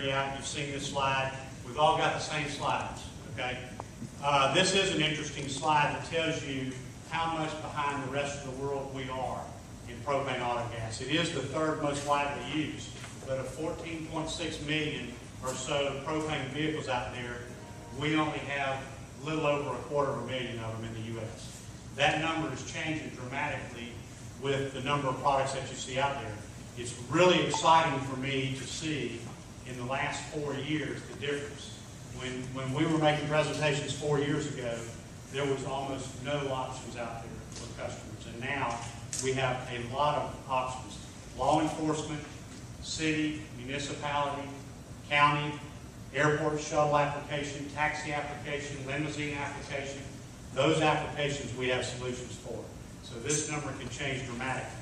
you out. You've seen this slide. We've all got the same slides, okay? This is an interesting slide that tells you how much behind the rest of the world we are in propane AutoGas. It is the third most widely used, but of 14.6 million or so propane vehicles out there, we only have a little over 250,000 of them in the U.S. That number is changing dramatically with the number of products that you see out there. It's really exciting for me to see in the last 4 years the difference. When we were making presentations 4 years ago, there was almost no options out there for customers. And now we have a lot of options. Law enforcement, city, municipality, county, airport shuttle application, taxi application, limousine application. Those applications we have solutions for. So this number can change dramatically.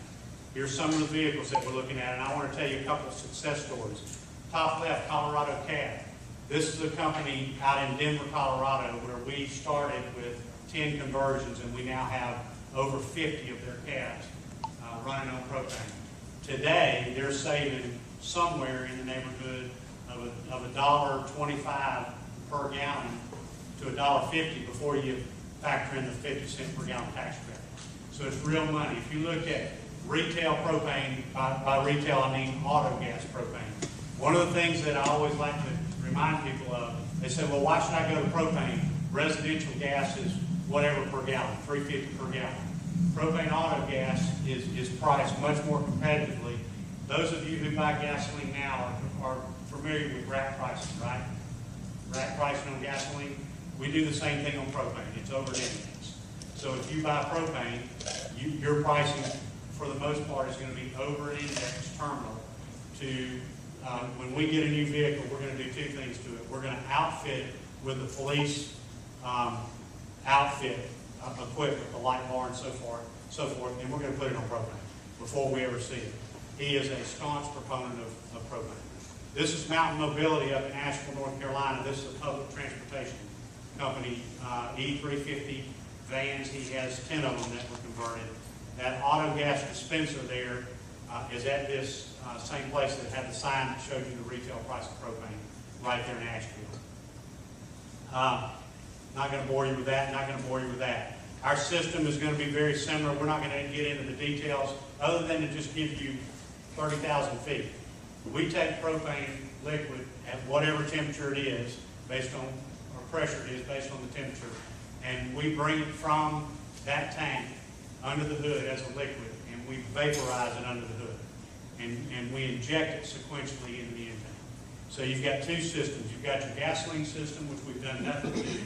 Here's some of the vehicles that we're looking at, and I want to tell you a couple of success stories. Top left, Colorado Cab. This is a company out in Denver, Colorado, where we started with 10 conversions, and we now have over 50 of their cabs running on propane. Today, they're saving somewhere in the neighborhood of $1.25 per gallon to $1.50 before you factor in the 50-cent per gallon tax credit. So it's real money. If you look at retail propane, by retail I mean AutoGas propane. One of the things that I always like to remind people of, they say, well, why should I go to propane? Residential gas is whatever per gallon, $3.50 per gallon. Propane AutoGas is priced much more competitively. Those of you who buy gasoline now are familiar with rack pricing, right? Rack pricing on gasoline. We do the same thing on propane. It's over index. So if you buy propane, your pricing, for the most part, is going to be over an index terminal to, when we get a new vehicle, we're going to do two things to it. We're going to outfit it with the police outfit equipment, the light bar and so forth, and we're going to put it on propane before we ever see it. He is a staunch proponent of propane. This is Mountain Mobility up in Asheville, North Carolina. This is a public transportation company, E350 vans. He has 10 of them that were converted. That AutoGas dispenser there is at this same place that had the sign that showed you the retail price of propane right there in Asheville. Not going to bore you with that, Our system is going to be very similar. We're not going to get into the details other than to just give you 30,000 feet. We take propane liquid at whatever temperature it is, based on, or pressure it is based on the temperature, and we bring it from that tank under the hood as a liquid, and we vaporize it under the hood. And we inject it sequentially into the intake. So you've got two systems. You've got your gasoline system, which we've done nothing to.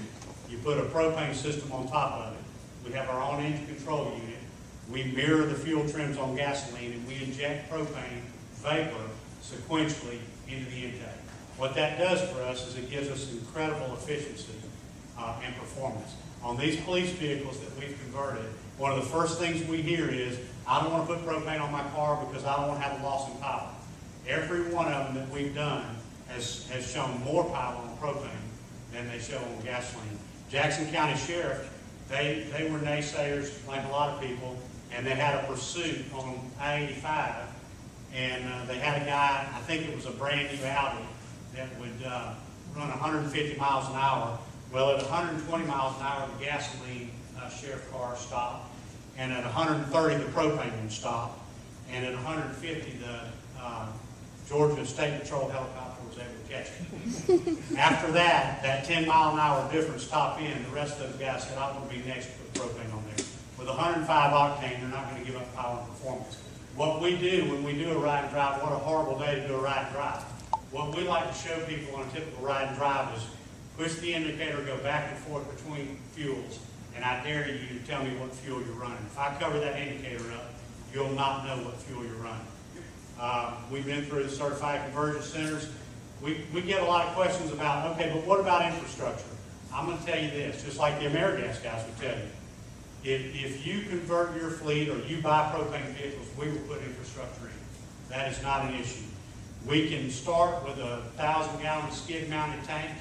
You put a propane system on top of it. We have our own engine control unit. We mirror the fuel trims on gasoline, and we inject propane vapor sequentially into the intake. What that does for us is it gives us incredible efficiency and performance. On these police vehicles that we've converted, one of the first things we hear is, I don't want to put propane on my car because I don't want to have a loss in power. Every one of them that we've done has shown more power on propane than they show on gasoline. Jackson County Sheriff, they were naysayers like a lot of people, and they had a pursuit on I-85, and they had a guy, I think it was a brand new Audi, that would run 150 miles an hour. Well, at 120 miles an hour, the gasoline sheriff car stopped, and at 130, the propane would stop, and at 150, the Georgia State Patrol helicopter was able to catch it. After that 10-mile-an-hour difference stopped in, the rest of those guys said, I want to be next to put propane on there. With 105 octane, they're not going to give up power and performance. What we do when we do a ride and drive, what a horrible day to do a ride and drive. What we like to show people on a typical ride and drive is push the indicator, go back and forth between fuels, and I dare you to tell me what fuel you're running. If I cover that indicator up, you'll not know what fuel you're running. We've been through the certified conversion centers. We get a lot of questions about, okay, but what about infrastructure? I'm going to tell you this, just like the AmeriGas guys would tell you. If you convert your fleet or you buy propane vehicles, we will put infrastructure in. That is not an issue. We can start with a 1,000-gallon skid-mounted tank,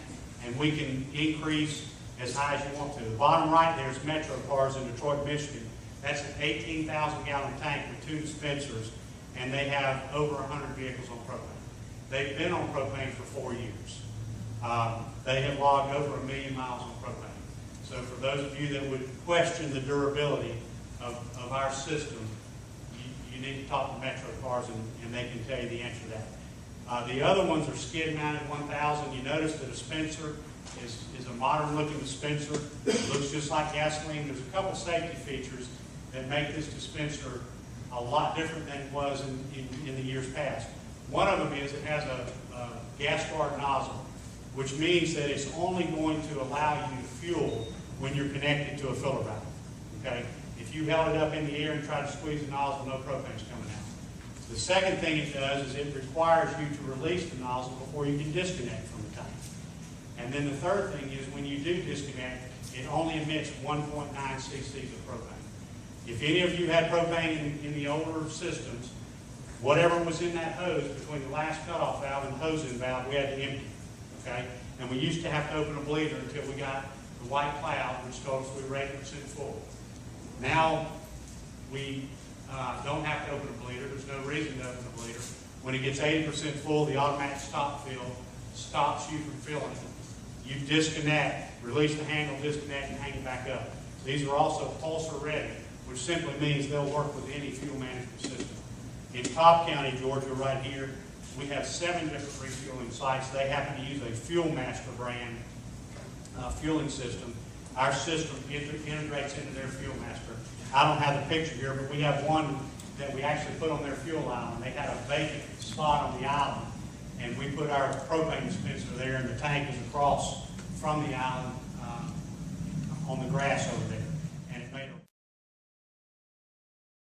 and we can increase as high as you want to. The bottom right there is Metro cars in Detroit, Michigan. That's an 18,000-gallon tank with 2 dispensers, and they have over 100 vehicles on propane. They've been on propane for 4 years. They have logged over 1 million miles on propane. So for those of you that would question the durability of our system, you need to talk to Metro Cars and they can tell you the answer to that. The other ones are skid-mounted 1000. You notice the dispenser is a modern-looking dispenser. It looks just like gasoline. There's a couple safety features that make this dispenser a lot different than it was in the years past. One of them is it has a gas guard nozzle, which means that it's only going to allow you to fuel when you're connected to a filler valve. Okay? If you held it up in the air and tried to squeeze the nozzle, no propane's coming out. The second thing it does is it requires you to release the nozzle before you can disconnect from the tank. And then the third thing is when you do disconnect, it only emits 1.9 cc's of propane. If any of you had propane in the older systems, whatever was in that hose between the last cutoff valve and the hose-in valve, we had to empty. Okay? And we used to have to open a bleeder until we got the white cloud, which told us we were 80% full. Now we don't have to open a bleeder. There's no reason to open a bleeder. When it gets 80% full, the automatic stop fill stops you from filling it. You disconnect, release the handle, disconnect, and hang it back up. These are also pulsar ready, which simply means they'll work with any fuel management system. In Cobb County, Georgia, right here, we have 7 different refueling sites. They happen to use a Fuel Master brand fueling system. Our system integrates into their Fuel Master. I don't have the picture here, but we have one that we actually put on their fuel island. They had a vacant spot on the island, and we put our propane dispenser there, and the tank is across from the island on the grass over there.